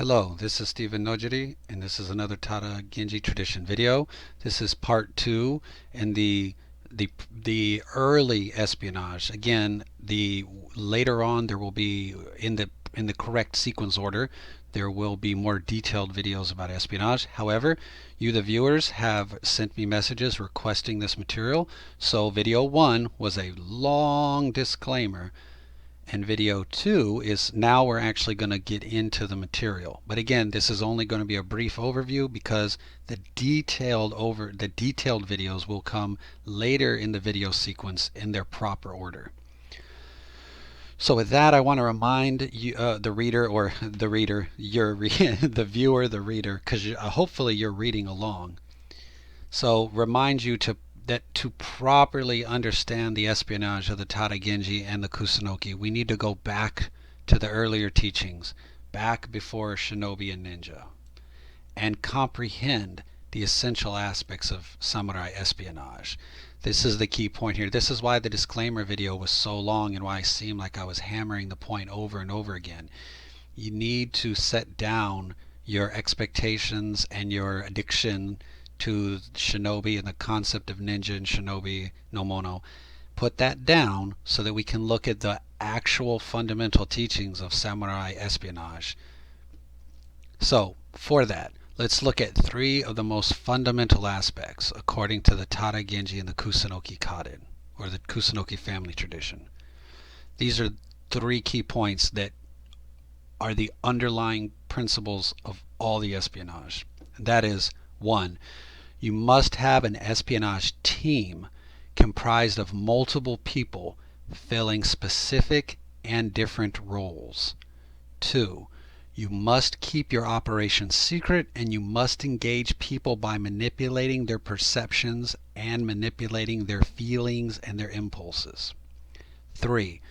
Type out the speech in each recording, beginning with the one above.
Hello, this is Stephen Nojiri, and this is another Tada Genji tradition video. This is part two in the early espionage. Again, the later on there will be in the correct sequence order. There will be more detailed videos about espionage. However, you the viewers have sent me messages requesting this material. So video one was a long disclaimer, and video two is now we're actually going to get into the material. But again, this is only going to be a brief overview because the detailed videos will come later in the video sequence in their proper order. So with that, I want to remind you, the reader, or the reader, the viewer, the reader, because hopefully you're reading along. So remind you to properly understand the espionage of the Tada Genji and the Kusunoki, we need to go back to the earlier teachings, back before Shinobi and Ninja, and comprehend the essential aspects of samurai espionage. This is the key point here. This is why the disclaimer video was so long and why I seemed like I was hammering the point over and over again. You need to set down your expectations and your addiction to Shinobi and the concept of ninja and Shinobi no Mono. Put that down so that we can look at the actual fundamental teachings of samurai espionage. So, for that, let's look at three of the most fundamental aspects according to the Tada Genji and the Kusunoki Kaden, or the Kusunoki family tradition. These are three key points that are the underlying principles of all the espionage. And that is, one, you must have an espionage team comprised of multiple people filling specific and different roles. Two, you must keep your operation secret, and you must engage people by manipulating their perceptions and manipulating their feelings and their impulses. Three,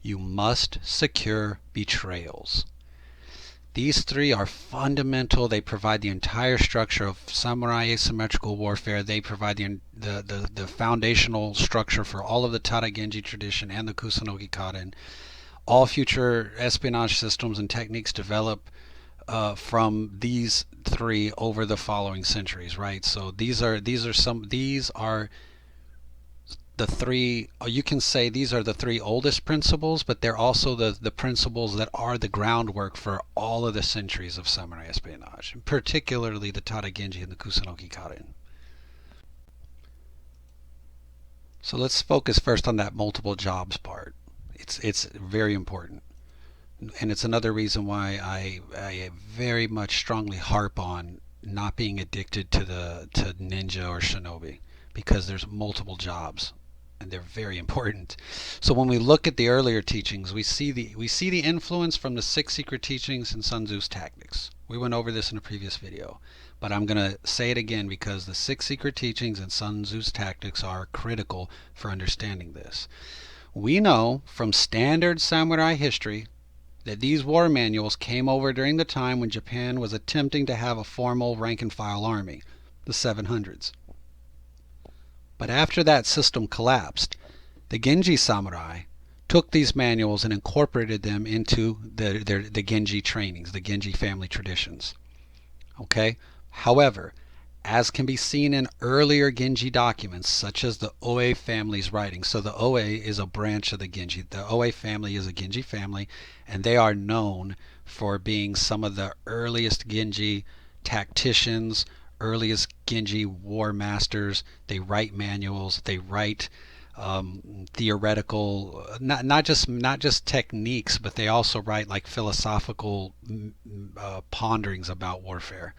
you must secure betrayals. These three are fundamental. They provide the entire structure of samurai asymmetrical warfare. They provide the foundational structure for all of the Tada Genji tradition and the Kusunoki Kaden. All future espionage systems and techniques develop from these three over the following centuries, right? So these are the three, you can say these are the three oldest principles, but they're also the principles that are the groundwork for all of the centuries of samurai espionage, particularly the Tada Genji and the Kusunoki Kaden. So let's focus first on that multiple jobs part. It's very important, and it's another reason why I very much strongly harp on not being addicted to ninja or shinobi, because there's multiple jobs and they're very important. So when we look at the earlier teachings, we see the influence from the six secret teachings and Sun Tzu's tactics. We went over this in a previous video, but I'm going to say it again because the six secret teachings and Sun Tzu's tactics are critical for understanding this. We know from standard samurai history that these war manuals came over during the time when Japan was attempting to have a formal rank and file army, the 700s. But after that system collapsed, the Genji samurai took these manuals and incorporated them into the Genji trainings, the Genji family traditions. Okay? However, as can be seen in earlier Genji documents, such as the Oe family's writings. So the Oe is a branch of the Genji. The Oe family is a Genji family, and they are known for being some of the earliest Genji tacticians, earliest Genji war masters. They write manuals. They write theoretical, not just techniques, but they also write like philosophical ponderings about warfare.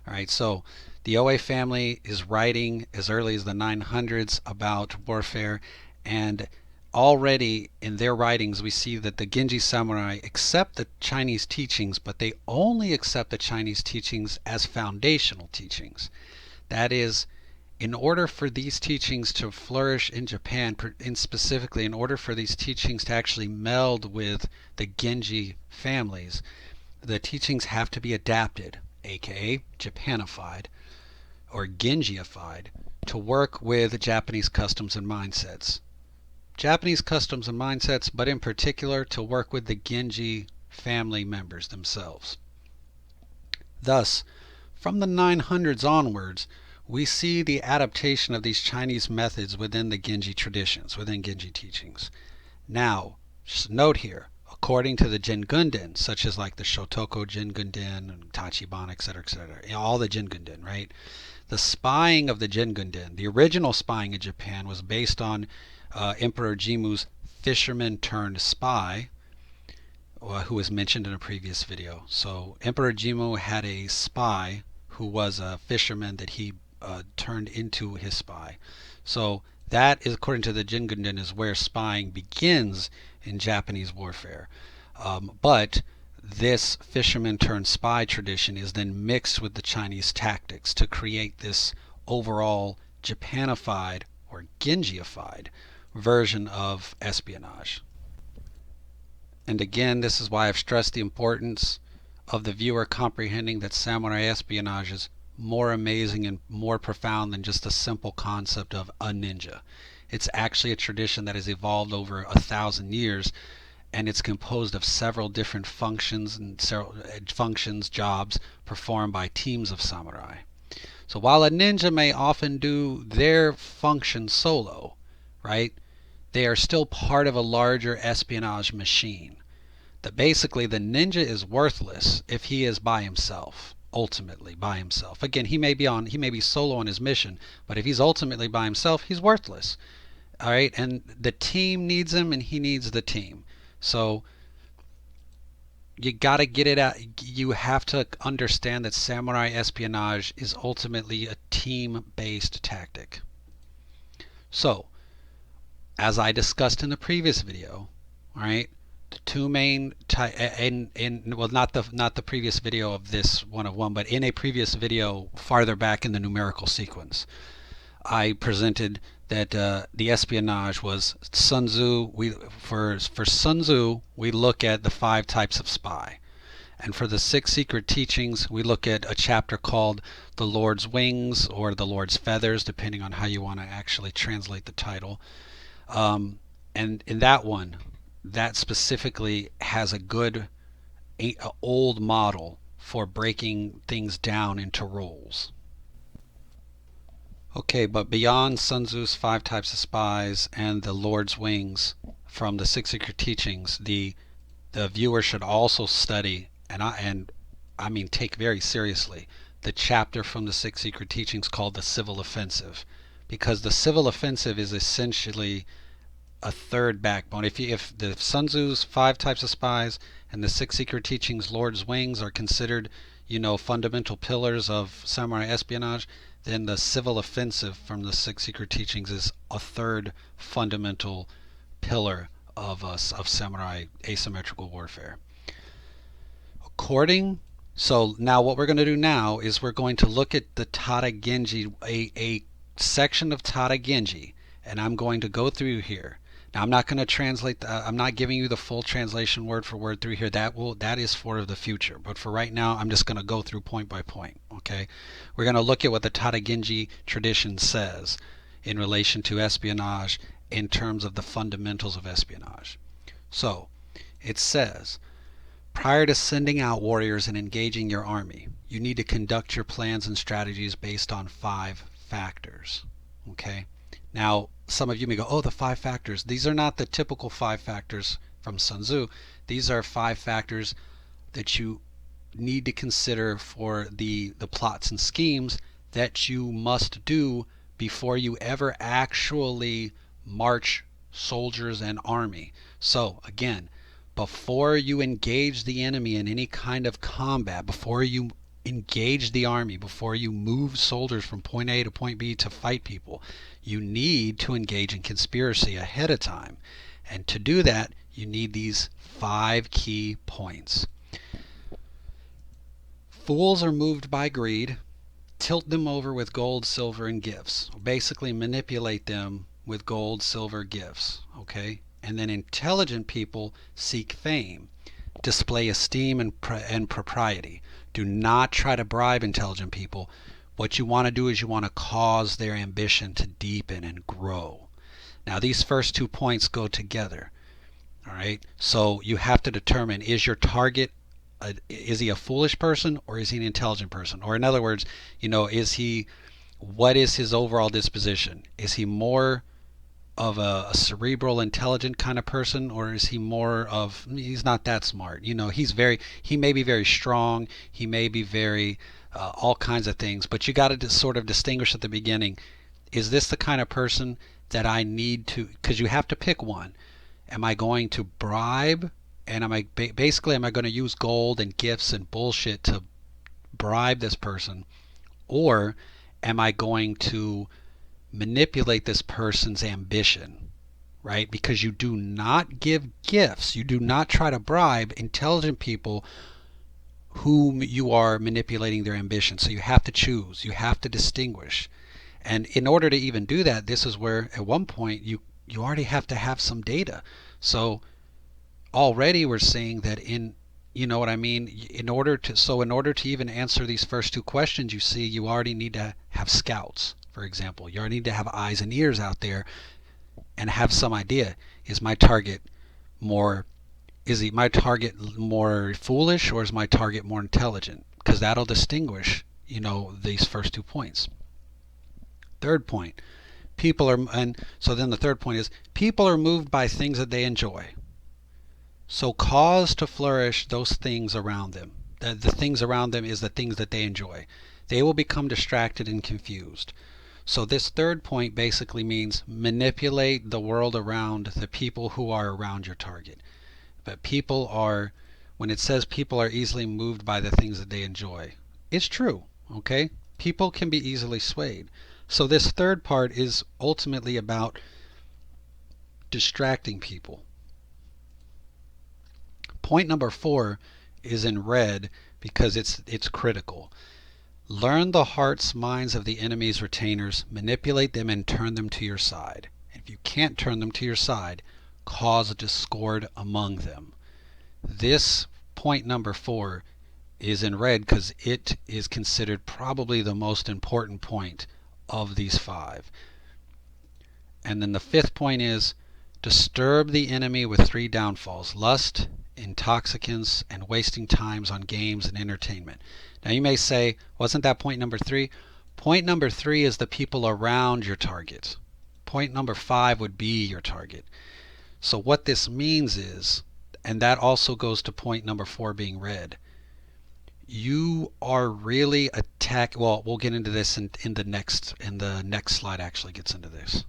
All right, so the Oe family is writing as early as the 900s about warfare, and already in their writings we see that the Genji samurai accept the Chinese teachings, but they only accept the Chinese teachings as foundational teachings. That is, in order for these teachings to flourish in Japan, and specifically in order for these teachings to actually meld with the Genji families, the teachings have to be adapted, aka Japanified or Genjiified, to work with Japanese customs and mindsets. Japanese customs and mindsets, but in particular to work with the Genji family members themselves. Thus, from the 900s onwards, we see the adaptation of these Chinese methods within the Genji traditions, within Genji teachings. Now, just note here, according to the Jingunden, such as like the Shotoko Jingunden and Tachibana, etc., all the Jingunden, right? The spying of the Jingunden, the original spying in Japan, was based on Emperor Jimu's fisherman turned spy, who was mentioned in a previous video. So Emperor Jimmu had a spy who was a fisherman that he turned into his spy. So that is, according to the Jingunden, is where spying begins in Japanese warfare. But this fisherman turned spy tradition is then mixed with the Chinese tactics to create this overall Japanified or Genjiified version of espionage. And again, this is why I've stressed the importance of the viewer comprehending that samurai espionage is more amazing and more profound than just a simple concept of a ninja. It's actually a tradition that has evolved over 1,000 years, and it's composed of several different functions and jobs performed by teams of samurai. So while a ninja may often do their function solo, right, they are still part of a larger espionage machine. That basically the ninja is worthless if he is by himself, ultimately by himself. Again, he may be solo on his mission, but if he's ultimately by himself, he's worthless. All right, and the team needs him, and he needs the team. So you got to get it out. You have to understand that samurai espionage is ultimately a team-based tactic. So, as I discussed in the previous video, all right, the two main well, not the previous video of this 101, but in a previous video farther back in the numerical sequence, I presented that the espionage was Sun Tzu. For Sun Tzu, we look at the 5 types of spy, and for the 6 secret teachings, we look at a chapter called the Lord's Wings or the Lord's Feathers, depending on how you want to actually translate the title. And in that one, that specifically has a good old model for breaking things down into roles. Okay, but beyond Sun Tzu's 5 types of spies and the Lord's Wings from the 6 secret teachings, the viewer should also study and I mean take very seriously the chapter from the 6 secret teachings called the Civil Offensive, because the Civil Offensive is essentially a third backbone. If the Sun Tzu's 5 types of spies and the 6 secret teachings Lord's Wings are considered, fundamental pillars of samurai espionage, then the Civil Offensive from the 6 secret teachings is a third fundamental pillar of samurai asymmetrical warfare. So now what we're going to do now is we're going to look at the Tada Genji, a section of Tada Genji, and I'm going to go through here. Now I'm not going to translate. I'm not giving you the full translation word for word through here. That is for the future. But for right now, I'm just going to go through point by point. Okay, we're going to look at what the Tada Genji tradition says in relation to espionage in terms of the fundamentals of espionage. So it says, prior to sending out warriors and engaging your army, you need to conduct your plans and strategies based on 5 factors. Okay. Now, some of you may go, oh, the 5 factors. These are not the typical 5 factors from Sun Tzu. These are 5 factors that you need to consider for the plots and schemes that you must do before you ever actually march soldiers and army. So, again, before you engage the enemy in any kind of combat, before you engage the army, before you move soldiers from point A to point B to fight people, you need to engage in conspiracy ahead of time. And to do that, you need these 5 key points. Fools are moved by greed. Tilt them over with gold, silver, and gifts. Basically manipulate them with gold, silver, gifts. Okay? And then intelligent people seek fame, display esteem and propriety. Do not try to bribe intelligent people. What you want to do is you want to cause their ambition to deepen and grow. Now these first 2 points go together. All right. So you have to determine, is your target is he a foolish person or is he an intelligent person? Or in other words, what is his overall disposition? Is he more of a cerebral, intelligent kind of person, or is he more of, he's not that smart? He may be very strong, he may be very all kinds of things, but you got to sort of distinguish at the beginning. Is this the kind of person that I need to? Because you have to pick one. Am I going to bribe? And basically am I going to use gold and gifts and bullshit to bribe this person, or am I going to manipulate this person's ambition, right? Because you do not give gifts, you do not try to bribe intelligent people whom you are manipulating their ambition. So you have to choose, you have to distinguish. And in order to even do that, this is where at one point you already have to have some data. So already we're seeing that you know what I mean? In order to even answer these first two questions, you already need to have scouts, for example. You already need to have eyes and ears out there and have some idea. Is my target more foolish, or is my target more intelligent? Because that'll distinguish, these first 2 points. Third point, the third point is people are moved by things that they enjoy. So cause to flourish those things around them. The things around them is the things that they enjoy. They will become distracted and confused. So this third point basically means manipulate the world around the people who are around your target. But when it says people are easily moved by the things that they enjoy, it's true, okay? People can be easily swayed. So this third part is ultimately about distracting people. Point number 4 is in red because it's critical. Learn the hearts, minds of the enemy's retainers, manipulate them and turn them to your side. If you can't turn them to your side, cause discord among them. This point number 4 is in red because it is considered probably the most important point of these 5. And then the 5th point is disturb the enemy with 3 downfalls: lust, intoxicants, and wasting times on games and entertainment. Now you may say, wasn't that point number 3? Point number 3 is the people around your target. Point number 5 would be your target. So what this means is, and that also goes to point number 4 being red, you are really we'll get into this in the next slide actually gets into this.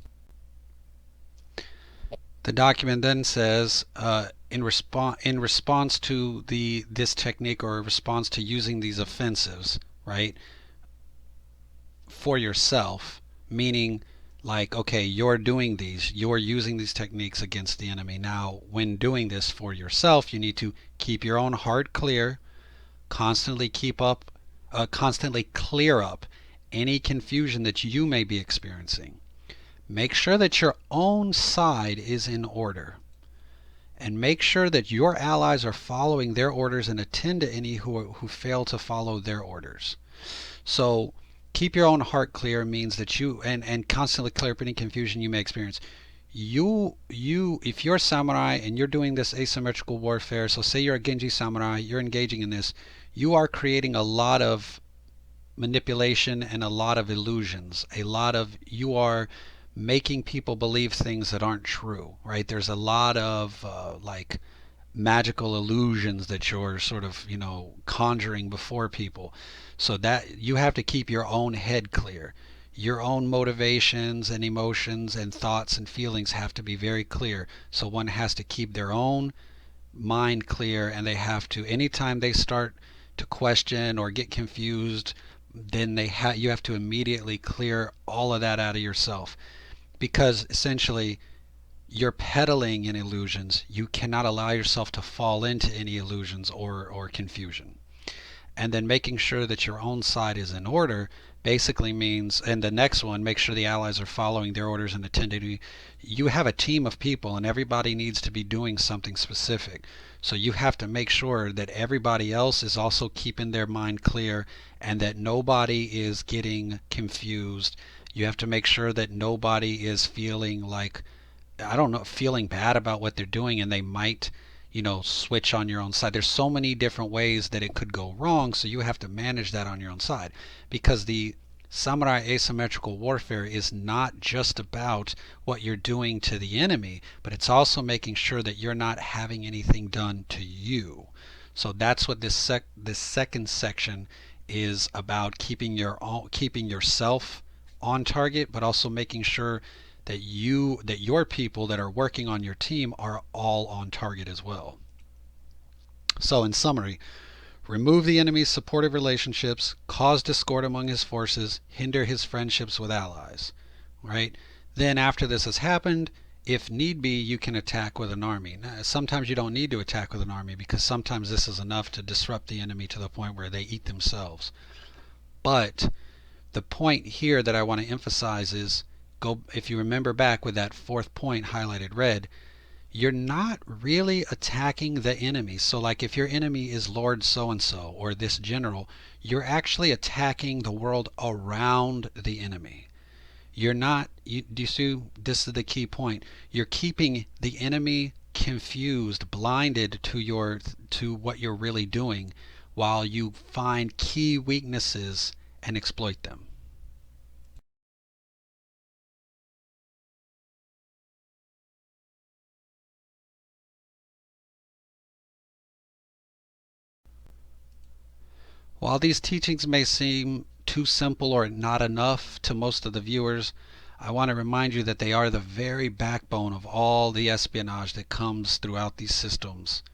The document then says, in response to this technique, or in response to using these offensives, right, for yourself, meaning like, okay, you're using these techniques against the enemy. Now, when doing this for yourself, you need to keep your own heart clear, constantly clear up any confusion that you may be experiencing. Make sure that your own side is in order, and make sure that your allies are following their orders, and attend to any who fail to follow their orders. So keep your own heart clear means that and constantly clear up any confusion you may experience. If you're a samurai and you're doing this asymmetrical warfare, so say you're a Genji samurai, you're engaging in this, you are creating a lot of manipulation and a lot of illusions. You are making people believe things that aren't true, right? There's a lot of like magical illusions that you're sort of, conjuring before people. So that you have to keep your own head clear. Your own motivations and emotions and thoughts and feelings have to be very clear. So one has to keep their own mind clear, and they have to, anytime they start to question or get confused, then you have to immediately clear all of that out of yourself. Because essentially you're peddling in illusions. You cannot allow yourself to fall into any illusions or confusion. And then making sure that your own side is in order basically means, and the next one, make sure the allies are following their orders and attending. You have a team of people and everybody needs to be doing something specific. So you have to make sure that everybody else is also keeping their mind clear and that nobody is getting confused. You have to make sure that nobody is feeling like, feeling bad about what they're doing, and they might, switch on your own side. There's so many different ways that it could go wrong, so you have to manage that on your own side, because the samurai asymmetrical warfare is not just about what you're doing to the enemy, but it's also making sure that you're not having anything done to you. So that's what this second section is about: keeping yourself on target, but also making sure that your people that are working on your team are all on target as well. So in summary, remove the enemy's supportive relationships, cause discord among his forces, hinder his friendships with allies. Right? Then after this has happened, if need be, you can attack with an army. Now, sometimes you don't need to attack with an army, because sometimes this is enough to disrupt the enemy to the point where they eat themselves. But the point here that I want to emphasize is, if you remember back with that fourth point highlighted red, you're not really attacking the enemy. So like if your enemy is Lord so-and-so or this general, you're actually attacking the world around the enemy. You're not, do you see, this is the key point. You're keeping the enemy confused, blinded to what you're really doing, while you find key weaknesses and exploit them. While these teachings may seem too simple or not enough to most of the viewers, I want to remind you that they are the very backbone of all the espionage that comes throughout these systems.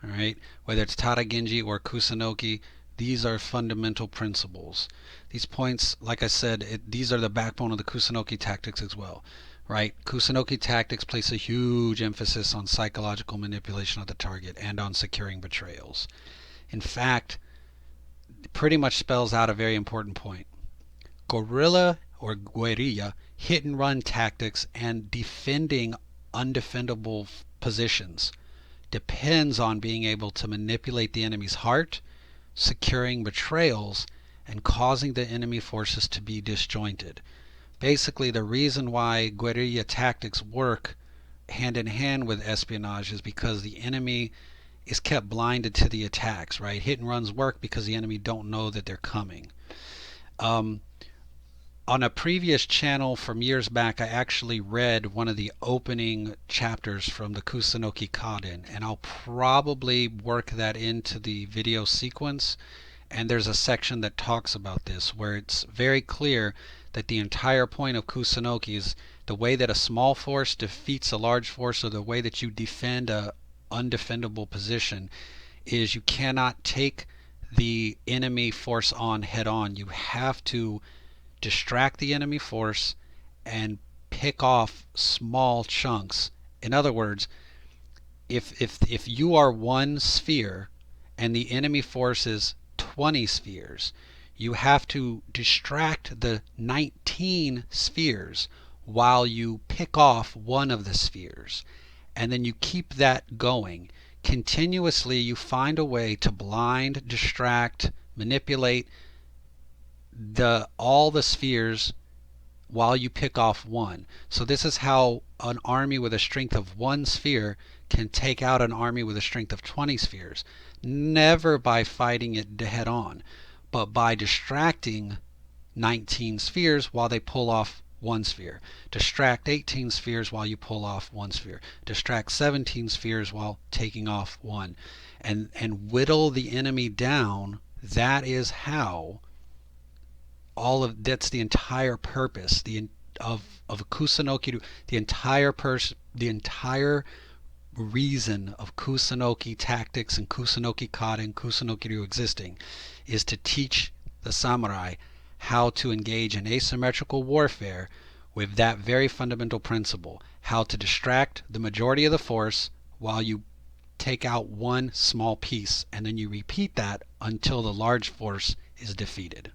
All right? Whether it's Tada Genji or Kusunoki, these are fundamental principles. These points, like I said, these are the backbone of the Kusunoki tactics as well. Right? Kusunoki tactics place a huge emphasis on psychological manipulation of the target and on securing betrayals. In fact, pretty much spells out a very important point. Guerrilla or guerrilla hit and run tactics and defending undefendable positions depends on being able to manipulate the enemy's heart, securing betrayals, and causing the enemy forces to be disjointed. Basically, the reason why guerrilla tactics work hand in hand with espionage is because the enemy is kept blinded to the attacks, right? Hit and runs work because the enemy don't know that they're coming. On a previous channel from years back, I actually read one of the opening chapters from the Kusunoki Kaden, and I'll probably work that into the video sequence. And there's a section that talks about this, where it's very clear that the entire point of Kusunoki is the way that a small force defeats a large force, or the way that you defend a undefendable position, is you cannot take the enemy force on head on. You have to distract the enemy force and pick off small chunks. In other words, if you are one sphere and the enemy force is 20 spheres, you have to distract the 19 spheres while you pick off one of the spheres. And then you keep that going. Continuously, you find a way to blind, distract, manipulate all the spheres while you pick off one. So this is how an army with a strength of one sphere can take out an army with a strength of 20 spheres. Never by fighting it head on, but by distracting 19 spheres while they pull off one sphere. Distract 18 spheres while you pull off one sphere. Distract 17 spheres while taking off one. And whittle the enemy down. That is how that's the entire purpose of Kusunoki. The entire reason of Kusunoki tactics and Kusunoki Kata and Kusunoki Ryu existing is to teach the samurai how to engage in asymmetrical warfare with that very fundamental principle: how to distract the majority of the force while you take out one small piece, and then you repeat that until the large force is defeated.